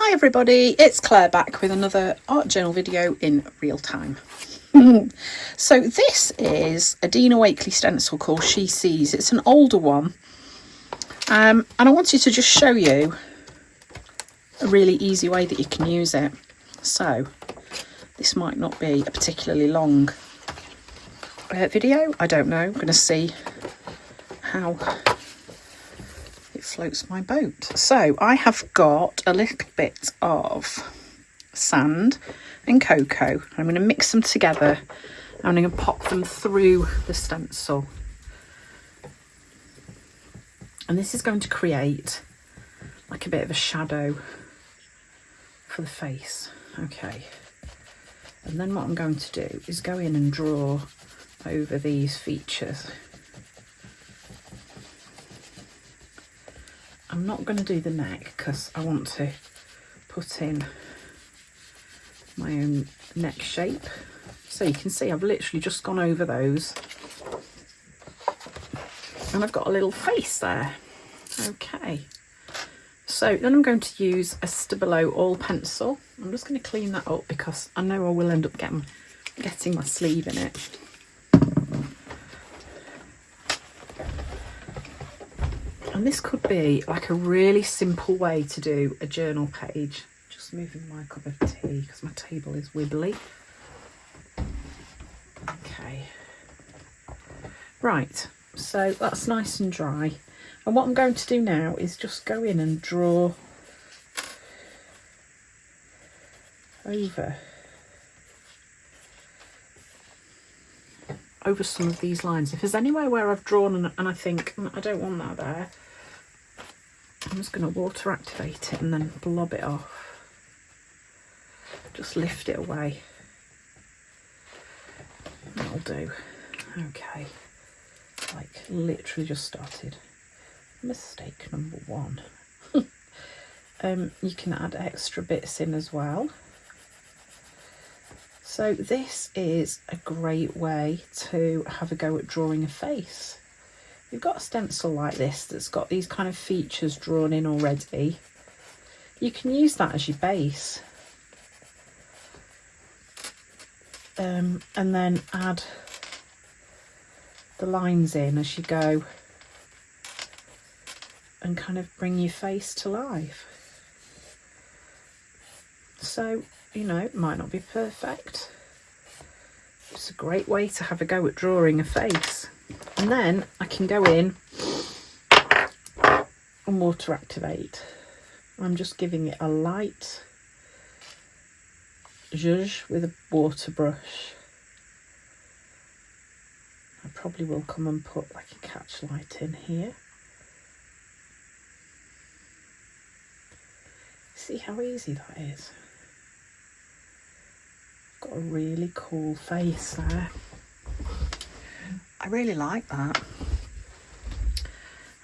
Hi everybody, it's Claire back with another art journal video in real time. So this is a Dina Wakley stencil called She Sees. It's an older one, and I wanted to just show you a really easy way that you can use it. So this might not be a particularly long video, I don't know. I'm going to see how it floats my boat. So I have got a little bit of sand and cocoa. I'm going to mix them together and I'm going to pop them through the stencil. And this is going to create like a bit of a shadow for the face. Okay. And then what I'm going to do is go in and draw over these features. I'm not going to do the neck because I want to put in my own neck shape. So you can see I've literally just gone over those and I've got a little face there. Okay, so then I'm going to use a Stabilo oil pencil. I'm just going to clean that up because I know I will end up getting my sleeve in it. And this could be like a really simple way to do a journal page. Just moving my cup of tea because my table is wibbly. Okay. Right, so that's nice and dry. And what I'm going to do now is just go in and draw over some of these lines. If there's anywhere where I've drawn and I think I don't want that there, I'm just going to water activate it and then blob it off. Just lift it away. That'll do. Okay. Like literally just started. Mistake number one. You can add extra bits in as well. So this is a great way to have a go at drawing a face. You've got a stencil like this that's got these kind of features drawn in already. You can use that as your base. And then add the lines in as you go and kind of bring your face to life. So, you know, it might not be perfect. It's a great way to have a go at drawing a face. And then I can go in and water activate. I'm just giving it a light zhuzh with a water brush. I probably will come and put like a catch light in here. See how easy that is? Got a really cool face there. I really like that.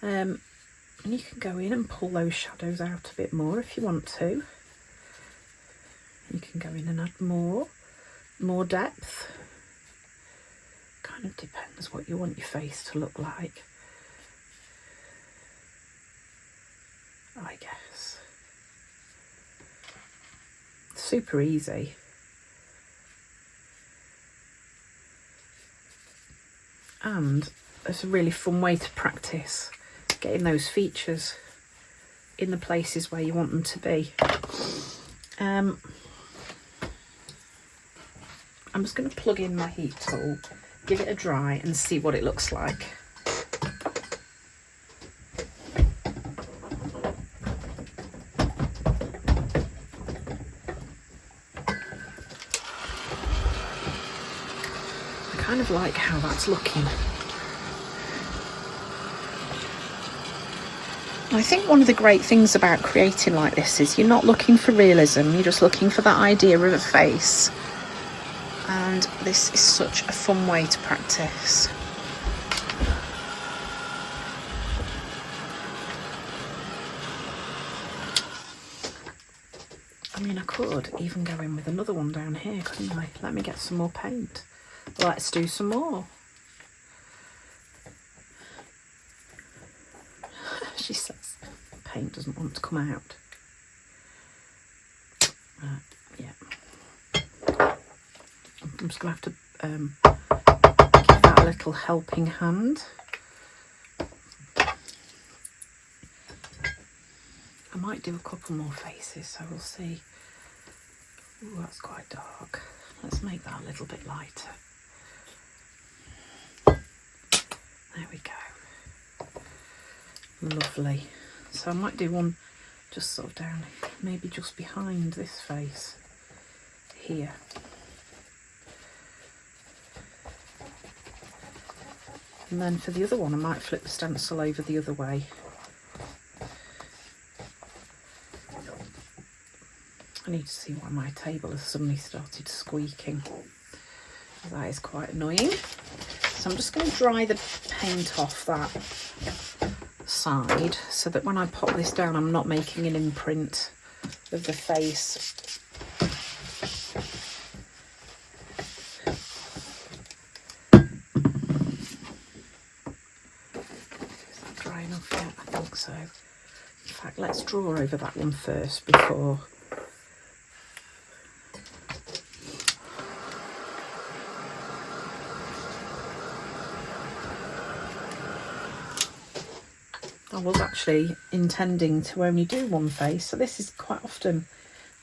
And you can go in and pull those shadows out a bit more if you want to. You can go in and add more depth. Kind of depends what you want your face to look like, I guess. Super easy. And it's a really fun way to practice getting those features in the places where you want them to be. I'm just going to plug in my heat tool, give it a dry and see what it looks like. I kind of like how that's looking. I think one of the great things about creating like this is you're not looking for realism, you're just looking for that idea of a face. And this is such a fun way to practice. I mean, I could even go in with another one down here, couldn't I? Let me get some more paint. Let's do some more. She says paint doesn't want to come out. Yeah. I'm just going to have to give that a little helping hand. I might do a couple more faces, so we'll see. Ooh, that's quite dark. Let's make that a little bit lighter. There we go. Lovely. So I might do one just sort of down, maybe just behind this face here. And then for the other one, I might flip the stencil over the other way. I need to see why my table has suddenly started squeaking. That is quite annoying. So I'm just going to dry the paint off that side so that when I pop this down, I'm not making an imprint of the face. Is that dry enough yet? I think so. In fact, let's draw over that one first before. I was actually intending to only do one face, so this is quite often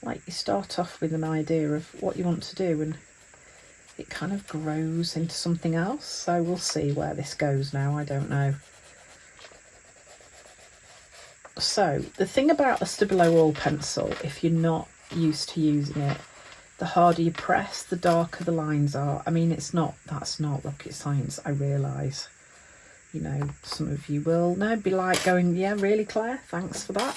like you start off with an idea of what you want to do and it kind of grows into something else. So we'll see where this goes now, I don't know. So the thing about a Stabilo oil pencil, if you're not used to using it, the harder you press, the darker the lines are. I mean, that's not rocket science, I realise. You know, some of you will be like going, yeah, really, Claire? Thanks for that.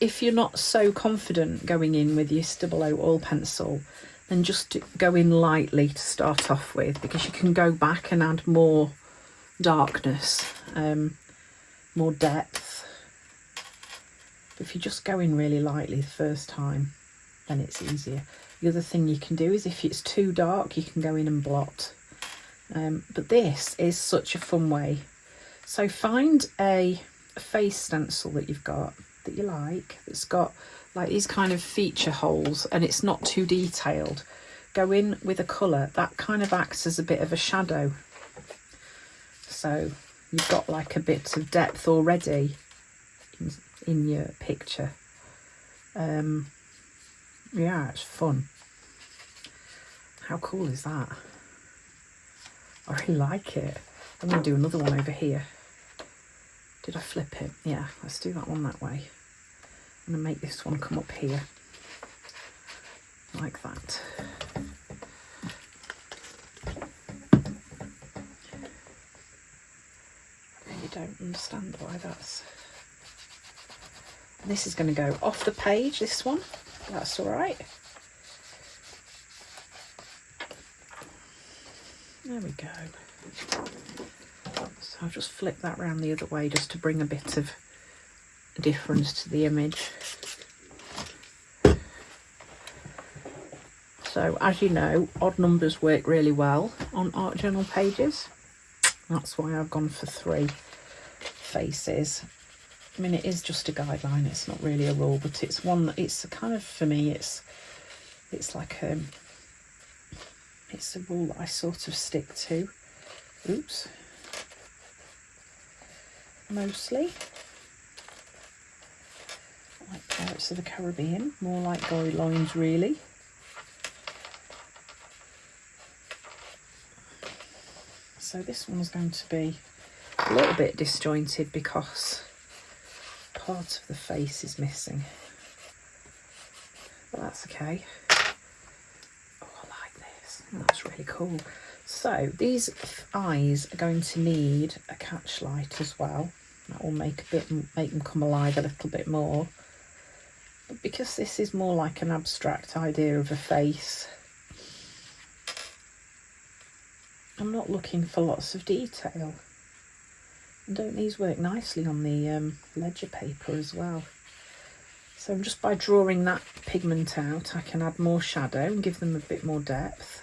If you're not so confident going in with your Stabilo oil pencil, then just go in lightly to start off with, because you can go back and add more darkness, more depth. If you just go in really lightly the first time, then it's easier. The other thing you can do is if it's too dark, you can go in and blot. But this is such a fun way. So find a face stencil that you've got, that you like, that's got like these kind of feature holes and it's not too detailed. Go in with a colour that kind of acts as a bit of a shadow. So you've got like a bit of depth already in your picture. Yeah, it's fun. How cool is that? I really like it. I'm going to do another one over here. Did I flip it? Yeah, let's do that one that way. I'm going to make this one come up here. Like that. I really don't understand why that's... And this is going to go off the page, this one. That's all right. There we go. So I'll just flip that round the other way just to bring a bit of difference to the image. So as you know, odd numbers work really well on art journal pages. That's why I've gone for 3 faces. I mean, it is just a guideline, it's not really a rule, but it's one that it's a kind of, for me, it's like it's a rule that I sort of stick to. Oops. Mostly. Like Pirates of the Caribbean, more like Gory Loins, really. So this one's going to be a little bit disjointed because part of the face is missing. But that's okay. That's really cool. So these eyes are going to need a catch light as well. That will make them come alive a little bit more. But because this is more like an abstract idea of a face, I'm not looking for lots of detail. And don't these work nicely on the ledger paper as well? So just by drawing that pigment out, I can add more shadow and give them a bit more depth.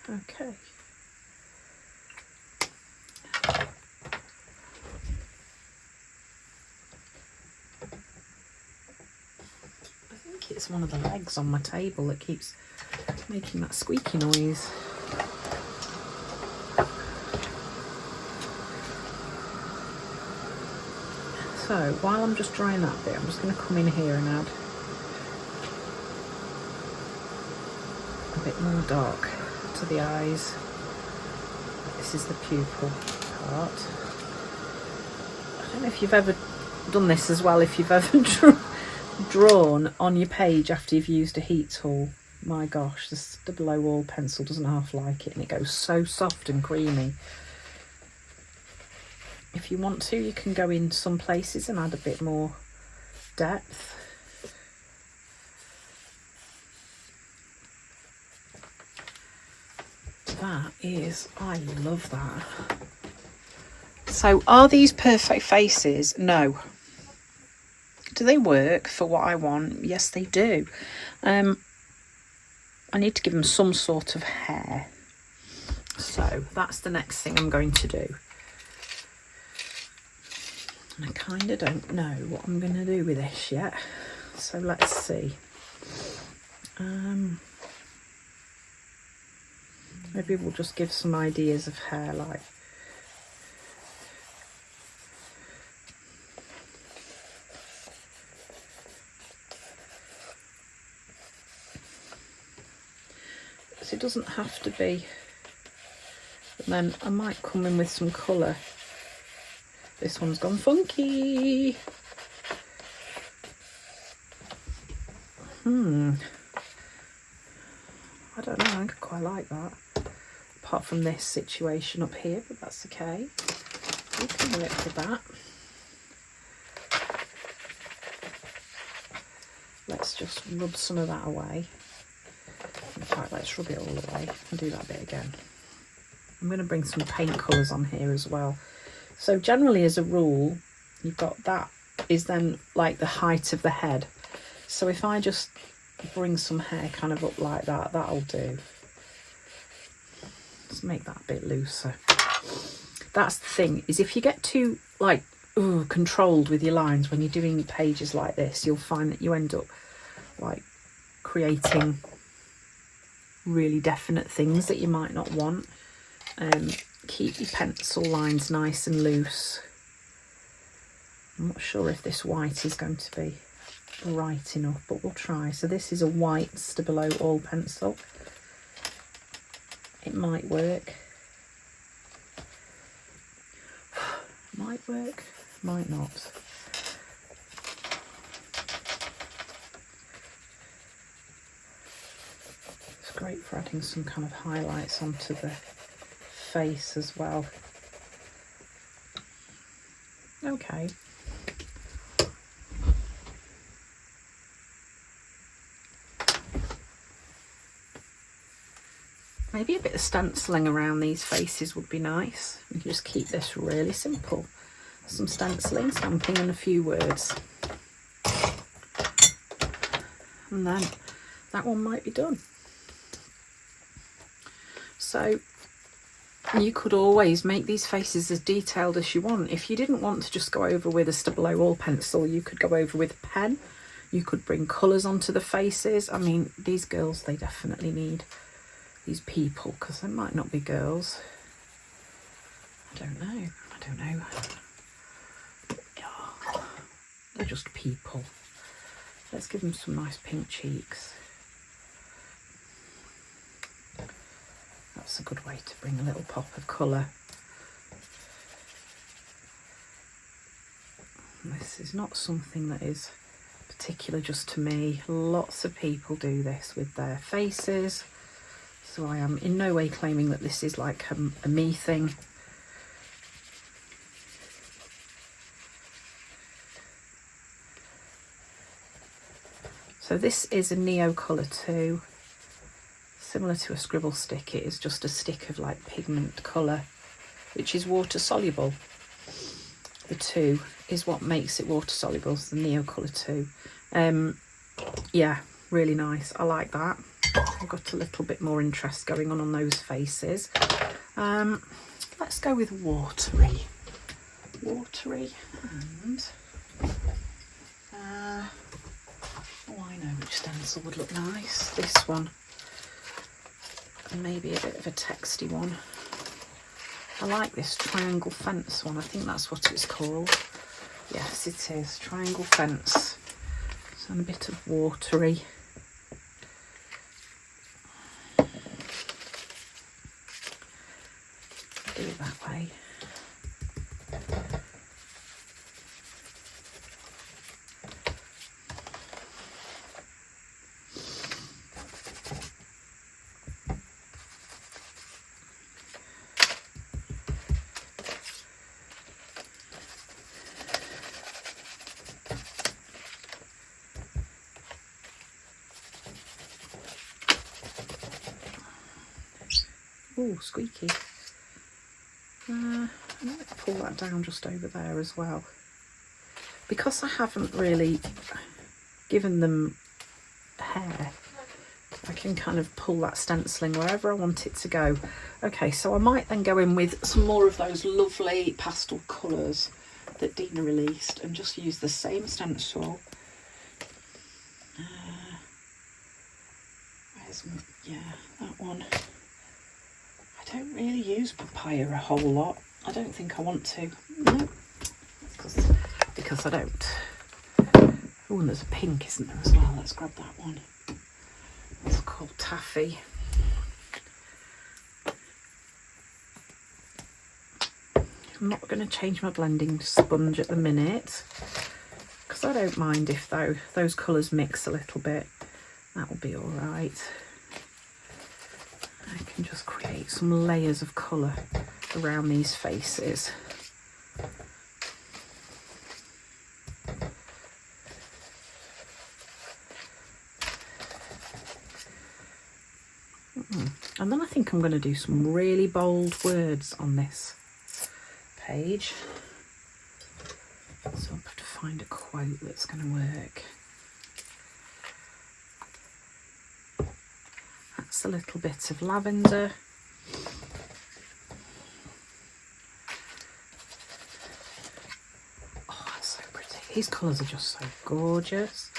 Okay. I think it's one of the legs on my table that keeps making that squeaky noise. So while I'm just drying that bit, I'm just going to come in here and add a bit more dark to the eyes. This is the pupil part. I don't know if you've ever done this as well, if you've ever drawn on your page after you've used a heat tool. My gosh, this double O wall pencil doesn't half like it, and it goes so soft and creamy. If you want to, you can go in some places and add a bit more depth. That is, I love that. So are these perfect faces? No. Do they work for what I want? Yes, they do. I need to give them some sort of hair. So that's the next thing I'm going to do. And I kind of don't know what I'm going to do with this yet. So let's see. Maybe we'll just give some ideas of hair, like so it doesn't have to be. And then I might come in with some colour. This one's gone funky. I don't know, I think I quite like that. Apart from this situation up here, but that's okay. We can work with that. Let's just rub some of that away. In fact, let's rub it all away and do that bit again. I'm going to bring some paint colours on here as well. So generally, as a rule, you've got that is then like the height of the head. So if I just bring some hair kind of up like that, that'll do. Let's make that a bit looser. That's the thing, is if you get too like controlled with your lines when you're doing pages like this, you'll find that you end up like creating really definite things that you might not want. Keep your pencil lines nice and loose. I'm not sure if this white is going to be bright enough, but we'll try. So this is a white Stabilo oil pencil. It might work. Might work, might not. It's great for adding some kind of highlights onto the face as well. Okay. Maybe a bit of stenciling around these faces would be nice. We can just keep this really simple. Some stenciling, stamping and a few words. And then that one might be done. So you could always make these faces as detailed as you want. If you didn't want to just go over with a Stabilo oil pencil, you could go over with a pen. You could bring colours onto the faces. I mean, these girls, they definitely need these people, because they might not be girls. I don't know. Yeah, they're just people. Let's give them some nice pink cheeks. That's a good way to bring a little pop of colour. This is not something that is particular just to me. Lots of people do this with their faces. So I am in no way claiming that this is like a me thing. So this is a Neo colour too. Similar to a scribble stick, it is just a stick of like pigment colour, which is water soluble. The 2 is what makes it water soluble, so the Neo colour 2. Yeah, really nice. I like that. I've got a little bit more interest going on those faces. Let's go with watery. Watery and oh, I know which stencil would look nice. This one. And maybe a bit of a texty one. I like this triangle fence one. I think that's what it's called. Yes, it is. Triangle fence. So, and a bit of watery. Do it that way. Oh, squeaky. I'm going to pull that down just over there as well. Because I haven't really given them hair, I can kind of pull that stenciling wherever I want it to go. Okay, so I might then go in with some more of those lovely pastel colours that Dina released and just use the same stencil. Yeah, that one. I don't really use papaya a whole lot. I don't think I want to. No, because I don't. Oh, and there's a pink, isn't there, as well? Let's grab that one. It's called Taffy. I'm not going to change my blending sponge at the minute because I don't mind if those colours mix a little bit. That will be all right. I can just create some layers of colour around these faces. And then I think I'm going to do some really bold words on this page. So I've got to find a quote that's going to work. That's a little bit of lavender. Oh, that's so pretty. These colours are just so gorgeous.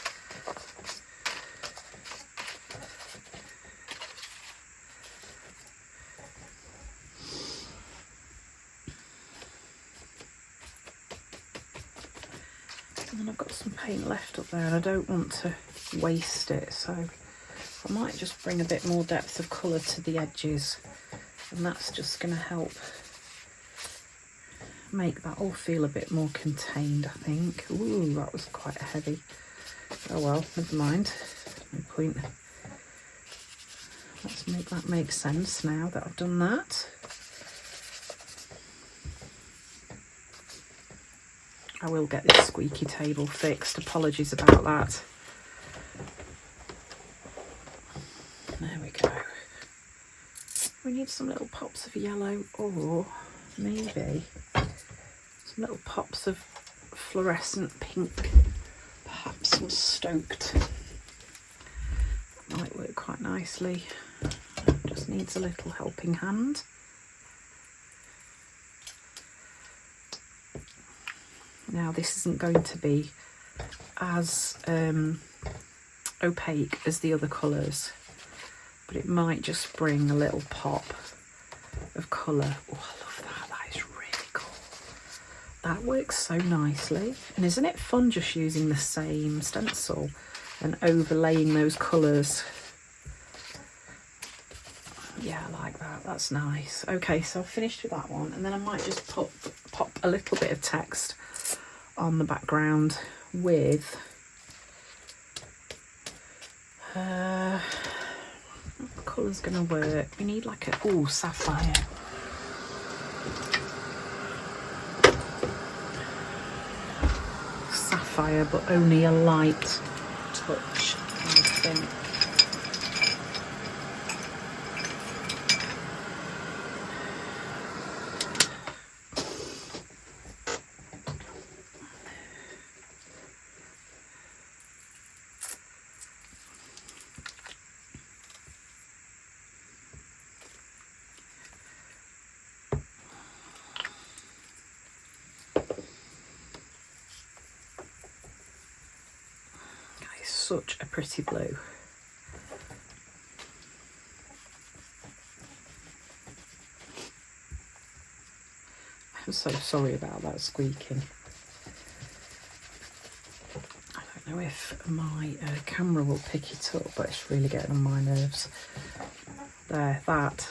And then I've got some paint left up there and I don't want to waste it, so I might just bring a bit more depth of colour to the edges, and that's just going to help make that all feel a bit more contained, I think. Ooh, that was quite heavy. Oh well, never mind. No point. Let's make that make sense now that I've done that. I will get this squeaky table fixed. Apologies about that. There we go. We need some little pops of yellow, or maybe some little pops of fluorescent pink. Perhaps some stoked. Might work quite nicely. Just needs a little helping hand. Now this isn't going to be as opaque as the other colours, but it might just bring a little pop of colour. Oh, I love that. That is really cool. That works so nicely. And isn't it fun just using the same stencil and overlaying those colours? Yeah, I like that. That's nice. Okay, so I've finished with that one, and then I might just pop a little bit of text on the background with what colour's gonna work. We need like a sapphire. Sapphire, but only a light touch, I think. such a pretty blue. I'm so sorry about that squeaking. I don't know if my camera will pick it up, but it's really getting on my nerves. There, that.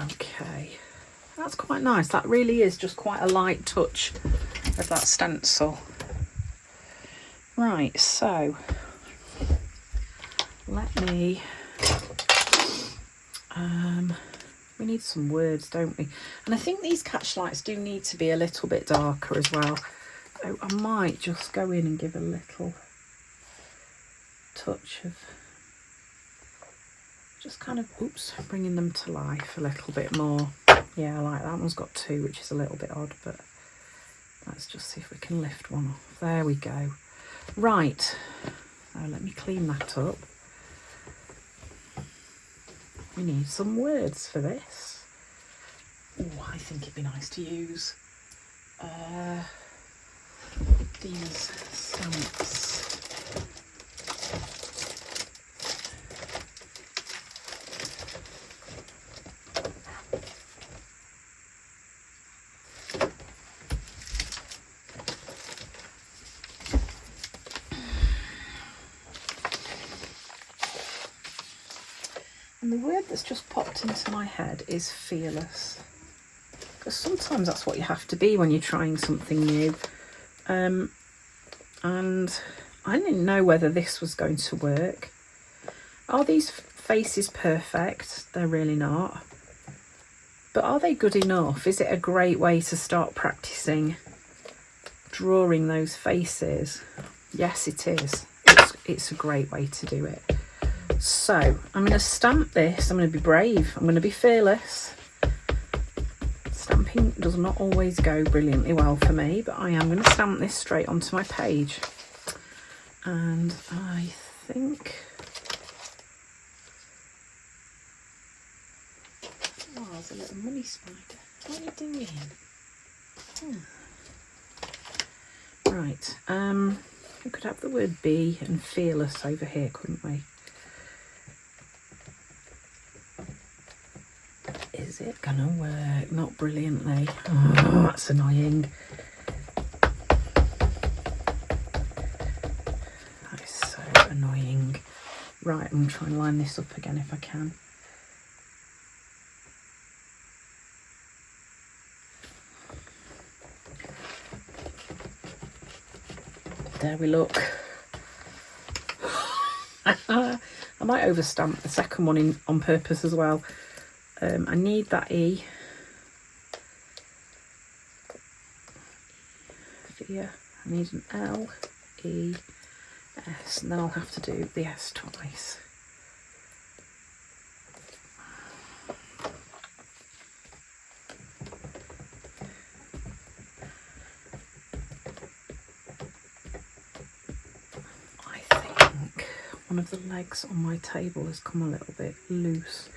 Okay, that's quite nice. That really is just quite a light touch of that stencil. Right, so let me we need some words, don't we? And I think these catch lights do need to be a little bit darker as well. So I might just go in and give a little touch of just kind of, oops, bringing them to life a little bit more. Yeah, I like that one's got two, which is a little bit odd, but let's just see if we can lift one off. There we go. Right, so let me clean that up. We need some words for this. Oh, I think it'd be nice to use these stamps. And the word that's just popped into my head is fearless. Because sometimes that's what you have to be when you're trying something new. And I didn't know whether this was going to work. Are these faces perfect? They're really not. But are they good enough? Is it a great way to start practicing drawing those faces? Yes, it is. It's a great way to do it. So I'm going to stamp this. I'm going to be brave. I'm going to be fearless. Stamping does not always go brilliantly well for me, but I am going to stamp this straight onto my page. And I think... Oh, there's a little money spider. What are you doing? Right. We could have the word be and fearless over here, couldn't we? Is it gonna work? Not brilliantly. Oh, that's annoying. That is so annoying. Right, I'm going to try and line this up again if I can. There we look. I might overstamp the second one in on purpose as well. I need that E. Fear. I need an L, E, S, and then I'll have to do the S twice. I think one of the legs on my table has come a little bit loose.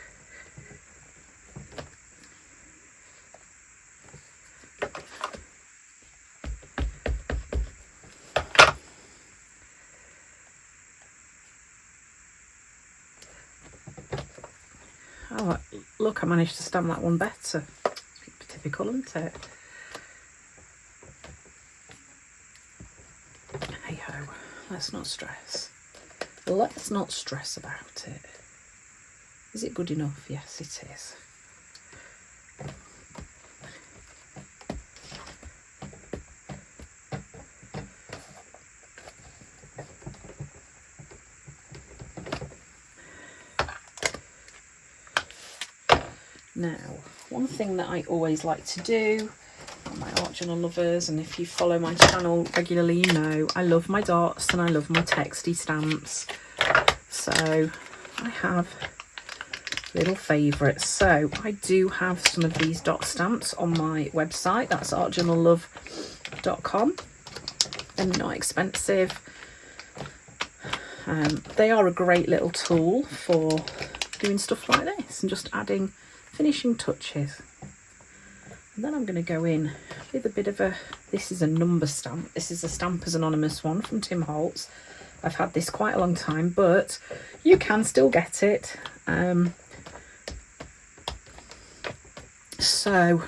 Oh, look, I managed to stamp that one better. It's typical, isn't it? Hey ho, let's not stress. Let's not stress about it. Is it good enough? Yes, it is. Now, one thing that I always like to do, my art journal lovers, and if you follow my channel regularly, you know I love my dots and I love my texty stamps. So I have little favourites. So I do have some of these dot stamps on my website. That's artjournallove.com. They're not expensive. They are a great little tool for doing stuff like this and just adding finishing touches. And then I'm going to go in with a bit of a, this is a number stamp. This is a Stampers Anonymous one from Tim Holtz. I've had this quite a long time, but you can still get it. So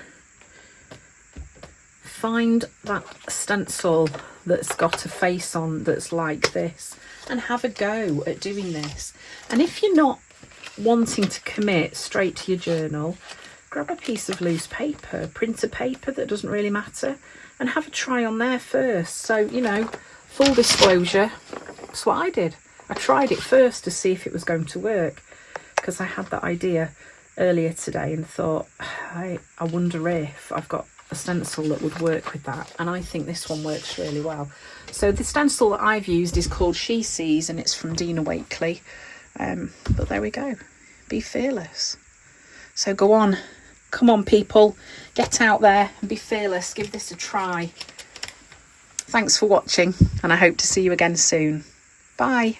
find that stencil that's got a face on that's like this and have a go at doing this. And if you're not wanting to commit straight to your journal, grab a piece of loose paper, printer paper, that doesn't really matter, and have a try on there first. So, you know, full disclosure, that's what I did. I tried it first to see if it was going to work, because I had that idea earlier today and thought, I wonder if I've got a stencil that would work with that. And I think this one works really well. So the stencil that I've used is called She Sees, and it's from Dina Wakley. But there we go. Be fearless. So go on. Come on, people. Get out there and be fearless. Give this a try. Thanks for watching, and I hope to see you again soon. Bye.